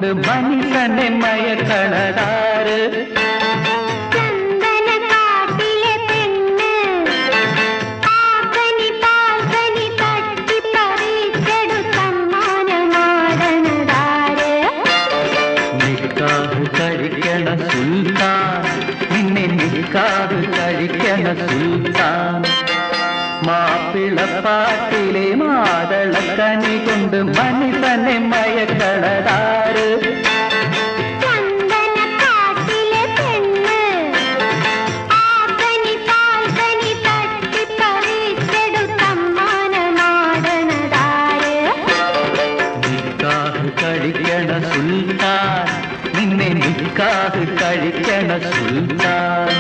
കൊണ്ട് മനുഷ്യനെ മയക്കണതാര്? കഴിക്കണ സുൽത്താൻ, നിന്നെ നിക്കാഹ് കഴിക്കണ സുൽത്താൻ. മാപ്പിളപ്പാട്ടിലെ മാതളക്കനി കൊണ്ട് മനുഷ്യനെ മയക്കണതാര്? കഴിക്കണ സുൽത്താൻ, നിന്നെ നിക്കാഹ് കഴിക്കണ സുൽത്താൻ.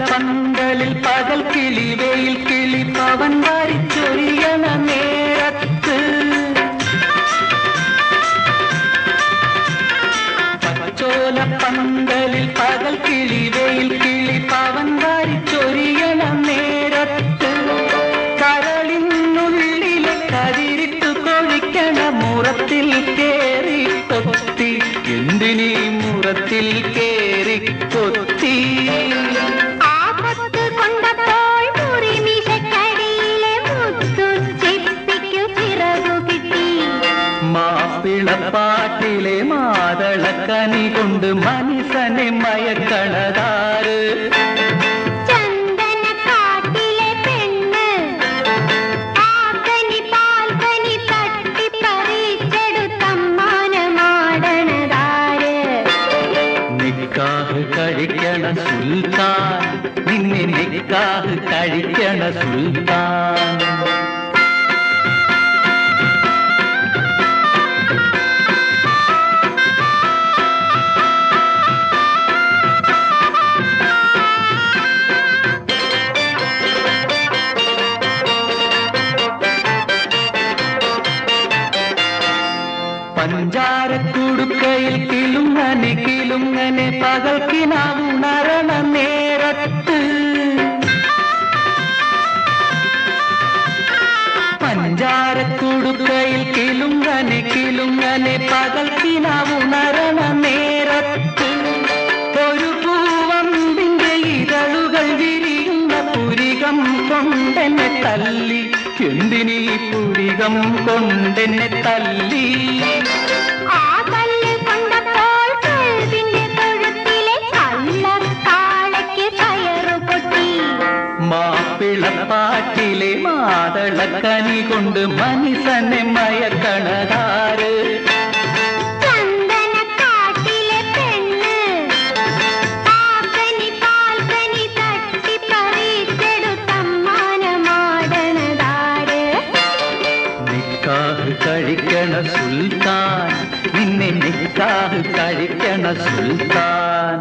പന്തലിൽ പകൽ കിളി വെയിൽ കിളി പവൻ വാരിച്ചൊരിയണ നേരത്ത് പച്ചോല പന്തലിൽ പകൽ കിളി വെയിൽ കിളി പവൻ വാരിച്ചൊരിയണ നേരത്ത് കരളിനുള്ളിലെ കതിരിട്ടു കൊഴിക്കണ മുറത്തിൽ കേറി കൊത്തി. എന്തിനീ മുറത്തിൽ കേറി കൊത്തി? മാപ്പിളപ്പാട്ടിലെ മാതളക്കനി കൊണ്ട് മനുഷ്യനെ മയക്കണതാര്? ചന്ദനക്കാട്ടിലെ പെണ്ണ് ആകനി പാൽകനി തട്ടി പറിച്ചെടുത്തമ്മാനമാടണതാര്? നിക്കാഹ് കഴിക്കണ സുൽത്താൻ, നിന്നെ നിക്കാഹ് കഴിക്കണ സുൽത്താൻ. പഞ്ചാരക്കുടുക്കയിൽ കിളുങ്ങനെ കിളുങ്ങനെ പകൽക്കിനാവുണരണ നേരത്ത് പഞ്ചാരക്കുടുക്കയിൽ കിളുങ്ങനെ കിളുങ്ങനെ പകൽക്കിനാവുണരണ നേരത്ത് ഒരു പൂവമ്പിന്റെ ഇതളുകൾ വിരിയുന്ന പുരികം കൊണ്ടെന്നെ തല്ലി. എന്തിനീ പുരികം കൊണ്ടെന്നെ തല്ലി? മാപ്പിളപ്പാട്ടിലെ മാതളക്കനി കൊണ്ട് മനുഷ്യനെ മയക്കണതാര്? ചന്ദനക്കാട്ടിലെ പെണ്ണ് ആകനി പാൽകനി തട്ടി പറിച്ചെടുത്തമ്മാനമാടണതാര്? നിക്കാഹ് കഴിക്കണ സുൽത്താൻ, നിന്നെ നിക്കാഹ് കഴിക്കണ സുൽത്താൻ.